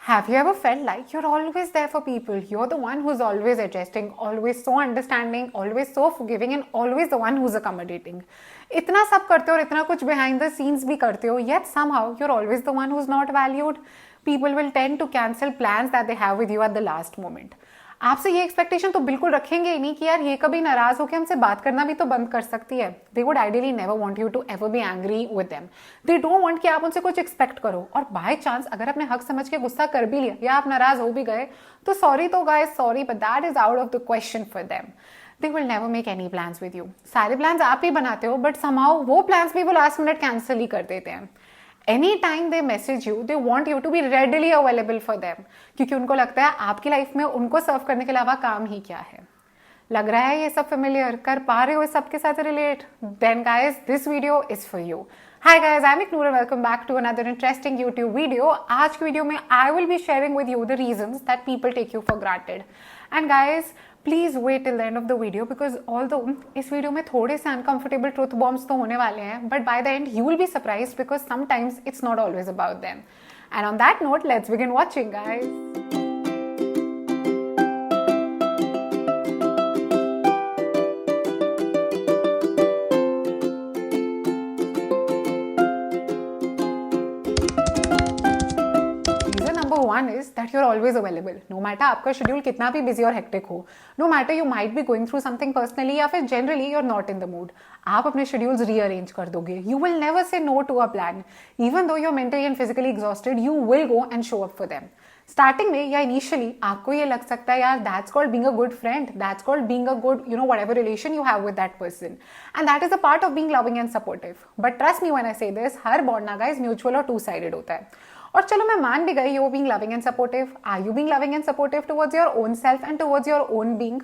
Have you ever felt like you're always there for people? You're the one who's always adjusting, always so understanding, always so forgiving, and always the one who's accommodating. इतना सब करते हो और इतना कुछ behind the scenes भी करते हो, yet somehow you're always the one who's not valued. People will tend to cancel plans that they have with you at the last moment. आपसे ये एक्सपेक्टेशन तो बिल्कुल रखेंगे ही नहीं कि यार ये कभी नाराज होकर हमसे बात करना भी तो बंद कर सकती है. They would ideally never want you to ever be angry with them. They don't want कि आप उनसे कुछ एक्सपेक्ट करो, और बाय चांस अगर आपने हक समझ के गुस्सा कर भी लिया या आप नाराज हो भी गए तो सॉरी तो guys sorry, but that is out of the question for them. They will never make any plans with you. सारे प्लान्स आप ही बनाते हो, बट समहाउ वो प्लान्स भी वो लास्ट मिनट कैंसिल ही कर देते हैं. Anytime they message you, they want you to be readily available for them, क्योंकि उनको लगता है आपकी लाइफ में उनको सर्व करने के अलावा काम ही क्या है. लग रहा है ये सब फेमिलियर? कर पा रहे हो इस सबके साथ relate? Then guys, this video is for you. Hi guys, I am Iknoor and welcome back to another interesting YouTube video. आज की वीडियो में I will be sharing with you the reasons that people take you for granted. And guys, please wait till the end of the video, because although इस video में थोड़े से uncomfortable truth bombs तो होने वाले हैं, but by the end you will be surprised because sometimes it's not always about them. And on that note, let's begin watching guys. One is that you're always available. No matter आपका schedule कितना भी busy और hectic हो, no matter you might be going through something personally या फिर generally you're not in the mood, आप अपने schedules rearrange कर दोगे. You will never say no to a plan. Even though you're mentally and physically exhausted, you will go and show up for them. Starting में या initially आपको ये लग सकता है यार that's called being a good friend, that's called being a good whatever relation you have with that person, and that is a part of being loving and supportive. But trust me when I से this, her bond ना guys mutual और two sided होता है. और चलो मैं मान भी गई you being loving and supportive. Are you being loving and supportive towards your own self and towards your own being?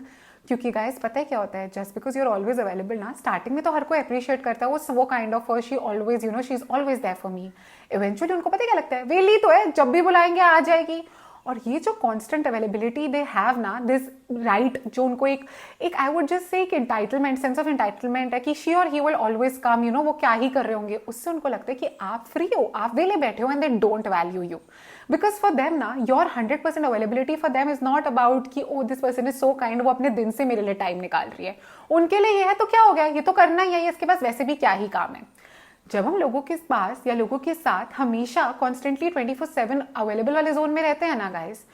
क्योंकि गाइस पता है क्या होता है, just because you are always available ना, स्टार्टिंग में तो हर कोई अप्रिशिएट करता है वो kind of she always she is always there for me. Eventually उनको पता क्या लगता है, वेली तो है, जब भी बुलाएंगे आ जाएगी. और ये जो कांस्टेंट अवेलेबिलिटी दे हैव ना, दिस राइट जो उनको एक आई वुड जस्ट से एक एंटाइटलमेंट, सेंस ऑफ एंटाइटलमेंट है कि शी और ही विल ऑलवेज कम, वो क्या ही कर रहे होंगे, उससे उनको लगता है कि आप फ्री हो, आप वेले बैठे हो, and they don't value you. Because for them ना, your 100% availability for them is not about कि oh this person is so kind, वो अपने दिन से मेरे लिए टाइम निकाल रही है. उनके लिए ये है तो क्या हो गया, ये तो करना ही है, इसके पास वैसे भी क्या ही काम है. जब हम लोगों के पास या लोगों के साथ हमेशा कॉन्स्टेंटली 24/7 अवेलेबल वाले जोन में रहते हैं ना गाइस,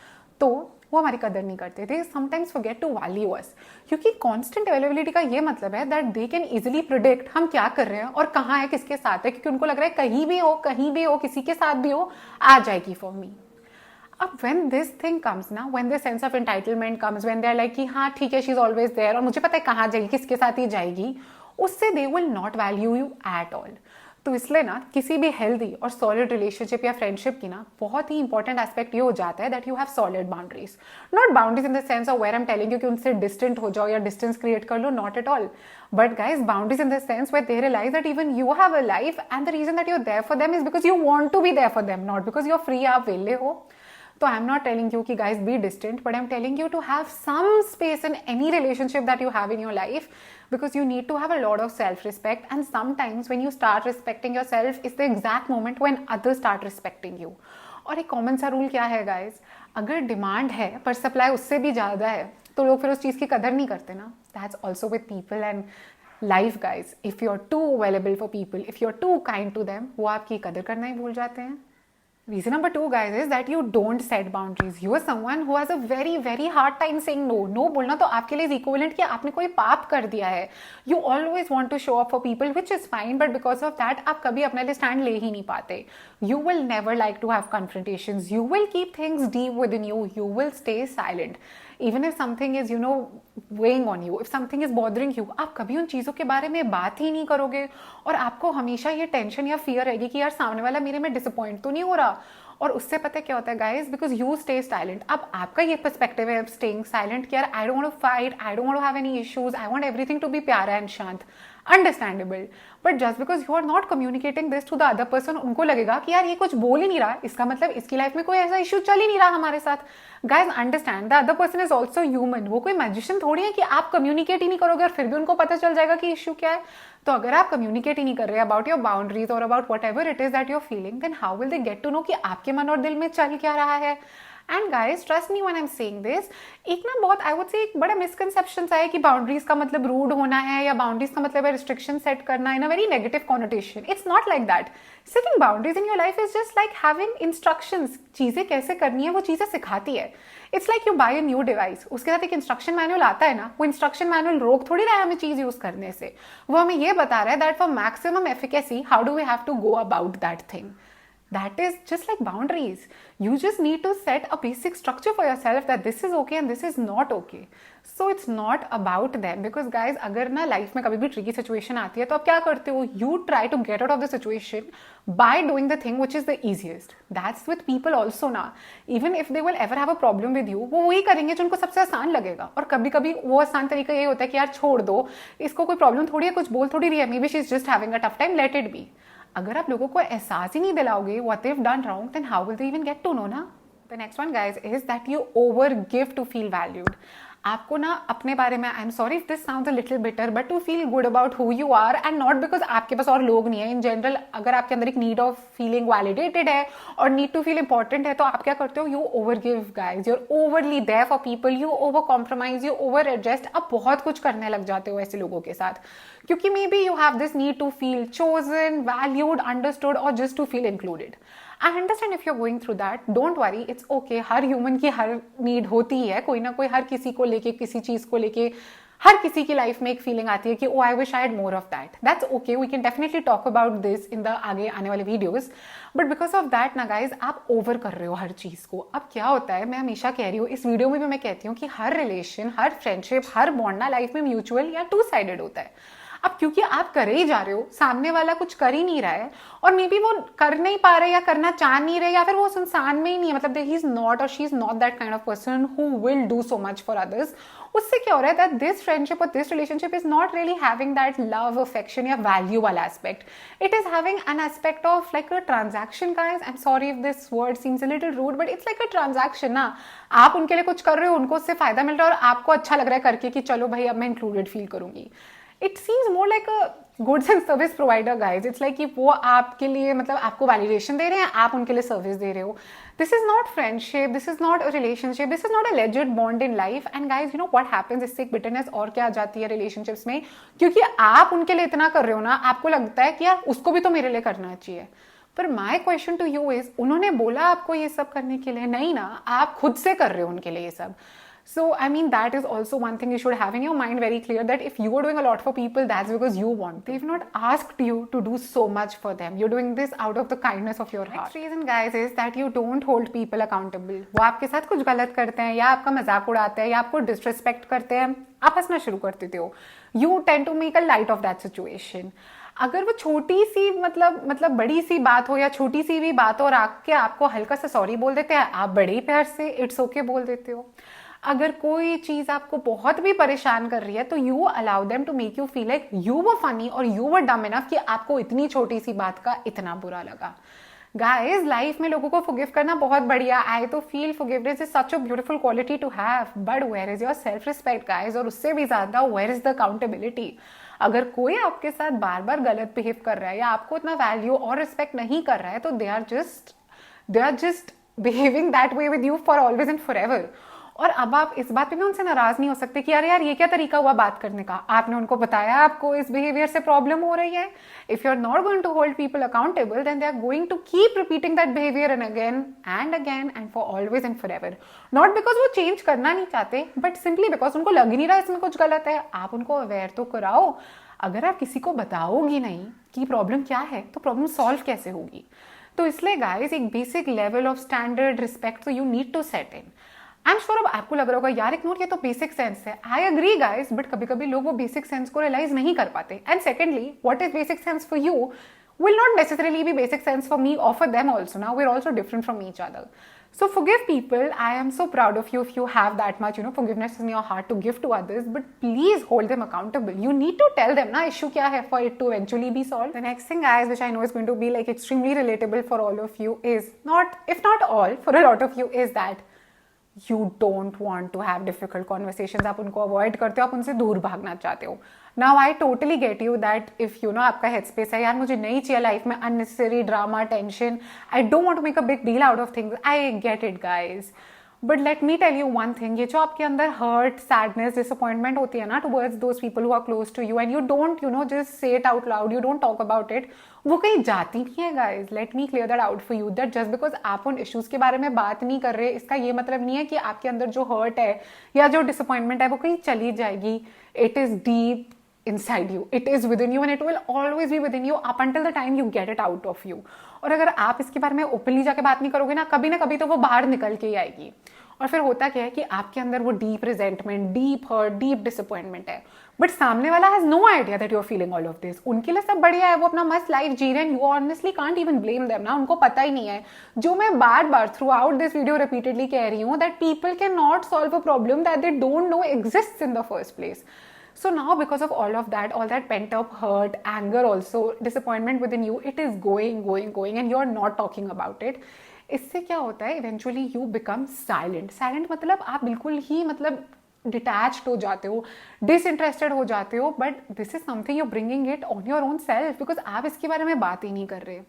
तो वो हमारी कदर नहीं करते थे. समटाइम्स फॉरगेट टू वैल्यू अस, क्योंकि कांस्टेंट अवेलेबिलिटी का ये मतलब है that they can easily predict हम क्या कर रहे हैं और कहाँ है, किसके साथ है, क्योंकि उनको लग रहा है कहीं भी हो किसी के साथ भी हो, आ जाएगी फॉर मी. अब when this thing comes ना, when this sense of entitlement comes, when they are like कि हाँ ठीक है, she is always there और मुझे पता है कहाँ जाएगी, किसके साथ ही जाएगी, उससे they will not value you at all. तो इसलिए ना किसी भी हेल्दी और सॉलिड रिलेशनशिप या फ्रेंडशिप की ना बहुत ही इंपॉर्टेंट एस्पेक्ट ये हो जाता है that you have solid boundaries. Not boundaries in the sense of where I am telling you कि उनसे डिस्टेंट हो जाओ या डिस्टेंस क्रिएट कर लो, not at all. But guys, boundaries in the sense where they realize that even you have a life and the reason that you are there for them is because you want to be there for them, not because you are free, आप वेले हो. So I'm not telling you कि guys be distant, but I'm telling you to have some space in any relationship that you have in your life, because you need to have a lot of self-respect, and sometimes when you start respecting yourself is the exact moment when others start respecting you. और एक common सा rule क्या है guys, अगर demand है पर supply उससे भी ज़्यादा है तो लोग फिर उस चीज़ की कदर नहीं करते ना. That's also with people and life guys. If you are too available for people, if you are too kind to them, वो आपकी कदर करना ही भूल जाते हैं. Reason number 2 guys is that you don't set boundaries. You are someone who has a very hard time saying no. No बोलना तो आपके लिए equivalent कि आपने कोई पाप कर दिया है. You always want to show up for people, which is fine, but because of that आप कभी अपने लिए stand ले ही नहीं पाते. You will never like to have confrontations. You will keep things deep within you. You will stay silent. Even if something is weighing on you, if something is bothering you, आप कभी उन चीज़ों के बारे में बात ही नहीं करोगे, और आपको हमेशा ये टेंशन या फियर रहेगी कि यार सामने वाला मेरे में डिसअपॉइंट तो नहीं हो रहा. और उससे पता है क्या होता है guys, because you stay silent. अब आपका ये पर्सपेक्टिव है स्टेइंग साइलेंट कि यार I don't want to fight, I don't want to have any issues, I want everything to be प्यारा एंड शांत. Understandable, but just because you are not communicating this to the other person, उनको लगेगा कि यार ये कुछ बोल ही नहीं रहा, इसका मतलब इसकी लाइफ में कोई ऐसा इशू चल ही नहीं रहा हमारे साथ. Guys understand the other person is also human. वो कोई मैजिशियन थोड़ी है कि आप कम्युनिकेट ही नहीं करोगे और फिर भी उनको पता चल जाएगा कि इशू क्या है. तो अगर आप कम्युनिकेट ही नहीं कर रहे अबाउट योर बाउंड्रीज और about whatever it is that you're feeling, then how will they get to know कि आपके मन और दिल में चल क्या रहा है. And guys trust me when I am saying this, एक ना बहुत आई वुड से एक बड़ा मिसकंसेप्शन है कि बाउंड्रीज का मतलब रूड होना है या बाउंड्रीज का मतलब है रिस्ट्रिक्शन सेट करना in a very negative connotation. It's not like that. Setting boundaries in your life is just like having instructions. चीजें कैसे करनी है वो चीजें सिखाती है. It's like you buy a new device, उसके साथ एक इंस्ट्रक्शन मैनुअल आता है ना, वो इंस्ट्रक्शन मैनुअल रोक थोड़ी रहा है हमें चीज यूज करने से. वो हमें ये बता रहा है that for maximum efficacy how do we have to go about that thing. That is just like boundaries. You just need to set a basic structure for yourself that this is okay and this is not okay. So it's not about them, because guys अगर ना life में कभी भी tricky situation आती है तो आप क्या करते हो, you try to get out of the situation by doing the thing which is the easiest. That's with people also ना. Even if they will ever have a problem with you, वो वही करेंगे जो उनको सबसे आसान लगेगा. और कभी कभी वो आसान तरीका ये होता है कि यार छोड़ दो, इसको कोई प्रॉब्लम थोड़ी है, कुछ बोल थोड़ी रही है, may be she is just having a tough time, let it be. अगर आप लोगों को एहसास ही नहीं दिलाओगे what they've done wrong, then how will they even get to know ना. The next one guys is that you over give to feel valued. आपको ना अपने बारे में, I am sorry if this sounds a little bitter, but to feel good about who you are and not because आपके पास और लोग नहीं है. इन जनरल अगर आपके अंदर एक नीड ऑफ फीलिंग वैलिडेटेड है और नीड टू फील इंपॉर्टेंट है तो आप क्या करते हो, you over give guys, you're overly there for people, you over compromise, you over adjust. आप बहुत कुछ करने लग जाते हो ऐसे लोगों के साथ क्योंकि maybe you have this need to feel chosen, valued, understood और just to feel included. I understand if you're going through that. Don't worry, it's okay. Her human की हर नीड होती है, कोई ना कोई हर किसी को लेके, किसी चीज को लेके, हर किसी की लाइफ में एक फीलिंग आती है कि oh I wish I had more of that. That's okay, we can definitely talk about this in the आगे आने वाले videos. But because of that ना गाइज आप ओवर कर रहे हो हर चीज को. अब क्या होता है, मैं हमेशा कह रही हूँ, इस वीडियो में भी मैं कहती हूँ कि हर रिलेशन, हर फ्रेंडशिप, हर बॉन्ड ना लाइफ में म्यूचुअल या टू साइडेड होता है. अब क्योंकि आप कर ही जा रहे हो, सामने वाला कुछ कर ही नहीं रहा है और मे बी वो कर नहीं पा रहे या करना चाह नहीं रहे या फिर वो इंसान में ही नहीं है, मतलब ही इज नॉट और she is not that kind of person who will do so much for others. उससे क्या हो रहा है दैट दिस फ्रेंडशिप और this relationship is not really having that love, affection या वैल्यू वाला aspect. It is having an aspect of like a transaction. Guys I am sorry if this word seems a little rude, but it's like a transaction ना. आप उनके लिए कुछ कर रहे हो, उनको उससे फायदा मिल रहा है और आपको अच्छा लग रहा है करके कि चलो भाई अब मैं इंक्लूडेड फील करूंगी. It seems more like a goods and service provider guys. It's like कि वो आपके लिए मतलब आपको वैलिडेशन दे रहे हैं, आप उनके लिए सर्विस दे रहे हो. This is not friendship, this is not a relationship, this is not a legit bond in life. And guys you know what happens, इससे एक बिटरनेस और क्या आ जाती है रिलेशनशिप्स में, क्योंकि आप उनके लिए इतना कर रहे हो ना, आपको लगता है कि यार उसको भी तो मेरे लिए करना चाहिए. पर my question to you is, उन्होंने बोला आपको ये सब करने के लिए? नहीं ना, आप खुद से कर रहे हो उनके लिए ये सब. So, I mean, that is also one thing you should have in your mind very clear, that if you are doing a lot for people, that's because you want. They've not asked you to do so much for them. You're doing this out of the kindness of your heart. Next reason, guys, is that you don't hold people accountable. वो आपके साथ कुछ गलत करते हैं या आपका मजाक उड़ाते हैं या आपको डिसरिस्पेक्ट करते हैं, आप हंसना शुरू कर देते हो. You tend to make a light of that situation. अगर वो छोटी सी मतलब बड़ी सी बात हो या छोटी सी भी बात हो और आके आपको हल्का सा सॉरी बोल देते हैं, आप बड़े प्यार से इट्स ओके बोल देते हो. अगर कोई चीज आपको बहुत भी परेशान कर रही है तो you allow them to make you feel like you were funny और यू वर डम इनफ कि आपको इतनी छोटी सी बात का इतना बुरा लगा. गाइज लाइफ में लोगों को फॉरगिव करना बहुत बढ़िया. आई तो feel forgiveness is such a beautiful quality to have, but where is your self respect guys, और उससे भी ज्यादा वेयर इज द अकाउंटेबिलिटी. अगर कोई आपके साथ बार बार गलत बिहेव कर रहा है या आपको इतना वैल्यू और रिस्पेक्ट नहीं कर रहा है तो they are just behaving that way with you for always and for एवर. और अब आप इस बात पे भी उनसे नाराज नहीं हो सकते कि यार ये क्या तरीका हुआ बात करने का. आपने उनको बताया आपको इस बिहेवियर से प्रॉब्लम हो रही है. If you are not going to hold people accountable then they are going to keep repeating that behaviour and again and for always and for ever. Not because वो चेंज करना नहीं चाहते, but simply because उनको लग नहीं रहा इसमें कुछ गलत है. आप उनको अवेयर तो कराओ. अगर आप किसी को बताओगी नहीं कि प्रॉब्लम क्या है तो प्रॉब्लम सॉल्व कैसे होगी. तो इसलिए गाइस एक basic level of standard respect तो you need to set in. I am sure अब आपको लग रहा होगा यार इग्नोर, ये तो बेसिक सेंस है. आई एग्री गाइस, बट कभी कभी लोग वो बेसिक सेंस को रियलाइज नहीं कर पाते. And secondly, what is basic sense for you will not necessarily be basic sense for me or for them also. Now we're also different from each other. So forgive people. I am so proud of you if you have that much, forgiveness in your heart to give to others. But please hold them accountable. You need to tell them, na issue kya hai for it to eventually be solved. The next thing, guys, which I know is going to be like extremely relatable for all of you is not, if not all, for a lot of you, is that you don't want to have difficult conversations. आप उनको avoid करते हो, आप उनसे दूर भागना चाहते हो. Now I totally get you that if आपका headspace है, यार मुझे नहीं चाहिए लाइफ में unnecessary drama, tension. I don't want to make a big deal out of things. I get it, guys. But let me tell you one thing, ये जो आपके अंदर hurt, sadness, disappointment होती है ना towards those people who are close to you and you don't, just say it out loud, you don't talk about it, वो कहीं जाती नहीं है guys. Let me clear that out for you that just because आप उन issues के बारे में बात नहीं कर रहे, इसका ये मतलब नहीं है कि आपके अंदर जो hurt है या जो disappointment है वो कहीं चली जाएगी. It is deep inside you, it is within you and it will always be within you up until the time you get it out of you. और अगर आप इसके बारे में ओपनली जाके बात नहीं करोगे ना कभी तो वो बाहर निकल के ही आएगी. और फिर होता क्या है कि आपके अंदर वो deep resentment, deep hurt, deep disappointment है, बट सामने वाला has no idea that you are feeling all of this. उनके लिए सब बढ़िया है, वो अपना मस्त लाइफ जी रहे हैं, you honestly can't even blame them ना. उनको पता ही नहीं है, जो मैं बार बार throughout this video repeatedly कह रही हूँ, that people can not solve a problem that they don't know exists in the first place. So now because of all that pent up hurt, anger also, disappointment within you, it is going and you're not talking about it. इससे क्या होता है, eventually you become silent. Silent मतलब आप बिल्कुल ही detached हो जाते हो, disinterested हो जाते हो, but this is something you're bringing it on your own self because आप इसके बारे में बात ही नहीं कर रहे.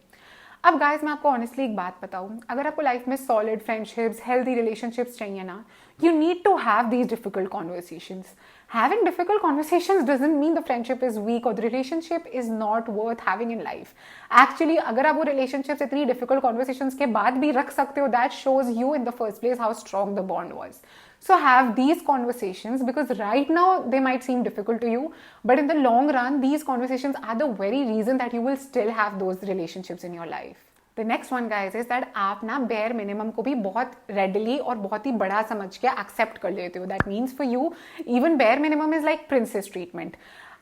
अब गाइज मैं आपको ऑनेस्टली एक बात बताऊं, अगर आपको लाइफ में सॉलिड फ्रेंडशिप्स, हेल्दी रिलेशनशिप्स चाहिए ना, you need to have these difficult conversations. Having difficult conversations doesn't mean the friendship is weak or the relationship is not worth having in life. Actually, अगर आप वो relationships इतनी difficult conversations के बाद भी रख सकते हो, that shows you in the first place how strong the bond was. So have these conversations because right now they might seem difficult to you, but in the long run, these conversations are the very reason that you will still have those relationships in your life. The next one guys is that आप ना bare minimum को भी बहुत readily और बहुत ही बड़ा समझ के accept कर लेते हो. That means for you, even bare minimum is like princess treatment.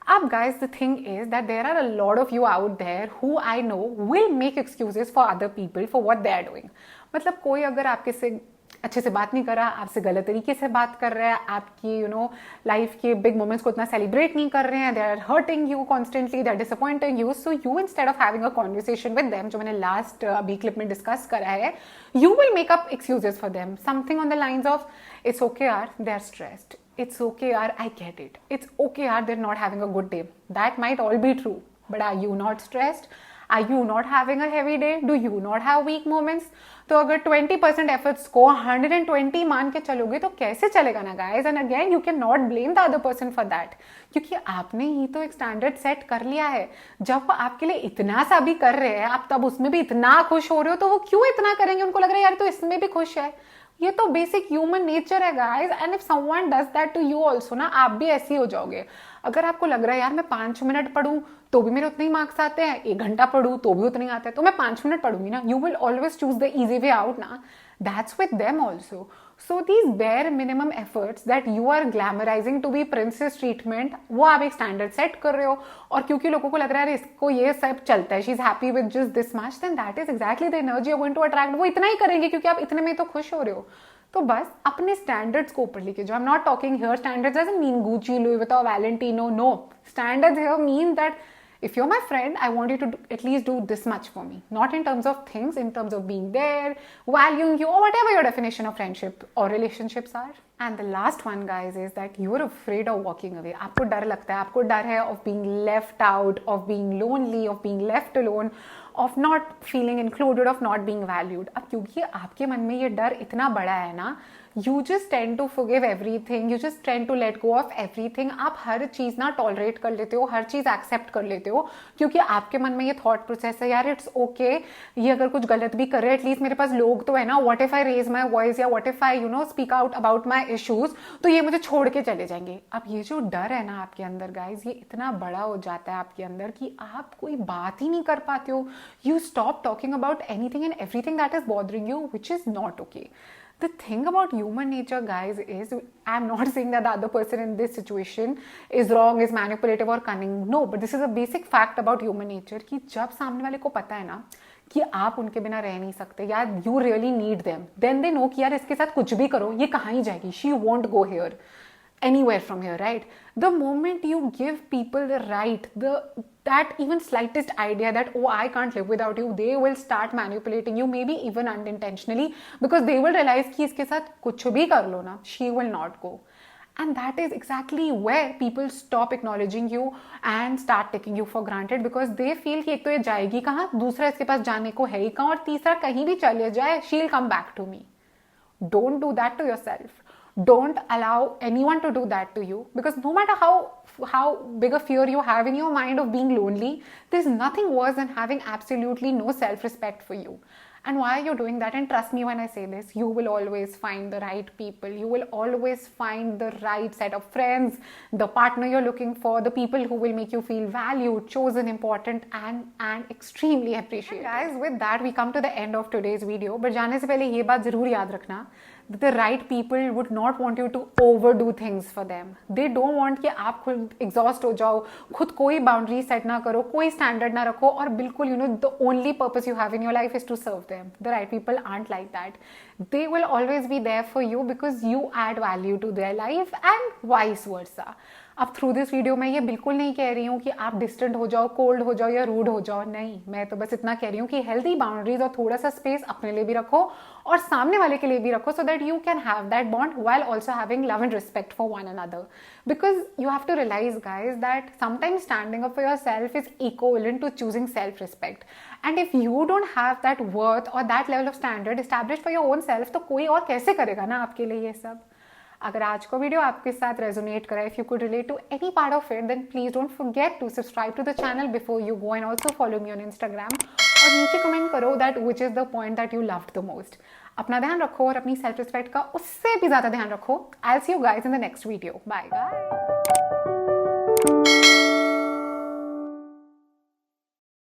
अब guys, the thing is that there are a lot of you out there who I know will make excuses for other people for what they are doing. मतलब कोई अगर आपके से अच्छे से बात नहीं कर रहा, आपसे गलत तरीके से बात कर रहा है, आपकी लाइफ के बिग मोमेंट्स को इतना सेलिब्रेट नहीं कर रहे हैं, they are hurting you constantly, they are disappointing you. So you instead of having a conversation with them, जो मैंने लास्ट अभी क्लिप में डिस्कस करा है, you will make up excuses for them, something on the lines of it's okay यार they are stressed, it's okay yaar, I get it, it's okay yaar, they're not having a good day. That might all be true, but are you not stressed? Are you not having a heavy day? Do you not have weak moments? तो अगर 20% efforts को 120 मान के चलोगे तो कैसे चलेगा ना guys? And again you cannot blame the other person for that, क्योंकि आपने ही तो एक स्टैंडर्ड सेट कर लिया है. जब वो आपके लिए इतना सा भी कर रहे हैं, आप तब उसमें भी इतना खुश हो रहे हो, तो वो क्यों इतना करेंगे? उनको लग रहा है यार तो इसमें भी खुश है. ये तो बेसिक ह्यूमन नेचर है guys. And if someone does that to you also ना, आप भी ऐसे ही हो जाओगे. अगर आपको लग रहा है यार मैं 5 मिनट पढ़ूं तो भी मेरे उतने ही मार्क्स आते हैं, 1 घंटा पढ़ूं तो भी उतने ही आते हैं, तो मैं 5 मिनट पढ़ूंगी ना. You will always choose the easy way out ना. That's with them also. So these bare minimum efforts that you are glamorizing to be princess treatment, वो आप एक स्टैंडर्ड सेट कर रहे हो. और क्योंकि लोगों को लग रहा है इसको ये सब चलता है, she is happy with just this much, then that is exactly the energy you are going to attract. वो इतना ही करेंगे क्योंकि आप इतने में तो खुश हो रहे हो. तो बस अपने स्टैंडर्ड्स को ऊपर लेके जाओ. I am not talking here standards doesn't mean Gucci, Louis Vuitton, Valentino. No, standards here mean that if you're my friend, I want you to at least do this much for me. Not in terms of things, in terms of being there, valuing you, or whatever your definition of friendship or relationships are. And the last one, guys, is that you're afraid of walking away. आपको डर लगता है, आपको डर है of being left out, of being lonely, of being left alone, of not feeling included, of not being valued. अब क्योंकि आपके मन में ये डर इतना बड़ा है ना, you just tend to forgive everything, you just tend to let go of everything. आप हर चीज़ ना टॉलरेट कर लेते हो, हर चीज़ एक्सेप्ट कर लेते हो, क्योंकि आपके मन में ये थॉट प्रोसेस है यार इट्स ओके, ये अगर कुछ गलत भी कर रहे हैं एटलीस्ट मेरे पास लोग तो है ना. What if I raise my voice या what if I speak out about my issues, तो ये मुझे छोड़ के चले जाएंगे. अब ये जो डर है ना आपके अंदर गाइज, ये इतना बड़ा हो जाता है आपके अंदर कि आप कोई बात ही नहीं कर पाते हो. You stop talking about anything and everything that is bothering you, which is not okay. The thing about human nature, guys, is I'm not saying that the other person in this situation is wrong, is manipulative or cunning. No, but this is a basic fact about human nature कि जब सामने वाले को पता है ना कि आप उनके बिना रह नहीं सकते, यार you really need them, then they know कि यार इसके साथ कुछ भी करो ये कहाँ ही जाएगी, she won't go here anywhere from here, right? The moment you give people the right, that even slightest idea that, oh, I can't live without you, they will start manipulating you, maybe even unintentionally, because they will realize कि इसके साथ कुछ भी कर लो ना, she will not go. And that is exactly where people stop acknowledging you and start taking you for granted, because they feel कि एक तो ये जाएगी कहाँ, दूसरा इसके पास जाने को है ही कहाँ, और तीसरा कहीं भी चले जाए, she'll come back to me. Don't do that to yourself. Don't allow anyone to do that to you, because no matter how big a fear you have in your mind of being lonely, there's nothing worse than having absolutely no self-respect for you. And why are you doing that? And trust me when I say this, you will always find the right people. You will always find the right set of friends, the partner you're looking for, the people who will make you feel valued, chosen, important, and extremely appreciated. And guys, with that, we come to the end of today's video. But जाने से पहले ये बात जरूर याद रखना, the right people would not want you to overdo things for them. They don't want कि आप खुद exhaust हो जाओ, खुद कोई boundary set ना करो, कोई standard ना रखो, और बिल्कुल the only purpose you have in your life is to serve them. The right people aren't like that. They will always be there for you because you add value to their life, and vice versa. अब through this video मैं ये बिल्कुल नहीं कह रही हूँ कि आप डिस्टेंट हो जाओ, कोल्ड हो जाओ या रूड हो जाओ, नहीं, मैं तो बस इतना कह रही हूँ कि हेल्दी बाउंड्रीज और थोड़ा सा स्पेस अपने लिए भी रखो और सामने वाले के लिए भी रखो, so that you can have that bond while also having love and respect for one another. Because you have to realize, guys, that sometimes standing up for yourself is equivalent to choosing self-respect. And if you don't have that worth or that level of standard established for your own self, तो कोई और कैसे करेगा ना आपके लिए ये सब. अगर आज को वीडियो आपके साथ रेजोनेट करा, if you could relate to any part of it, then please don't forget to subscribe to the channel before you go, and also follow me on Instagram. और नीचे कमेंट करो that which is the point that you loved the most. अपना ध्यान रखो और अपनी self respect का उससे भी ज्यादा ध्यान रखो. I will see you guys in the next video. Bye bye.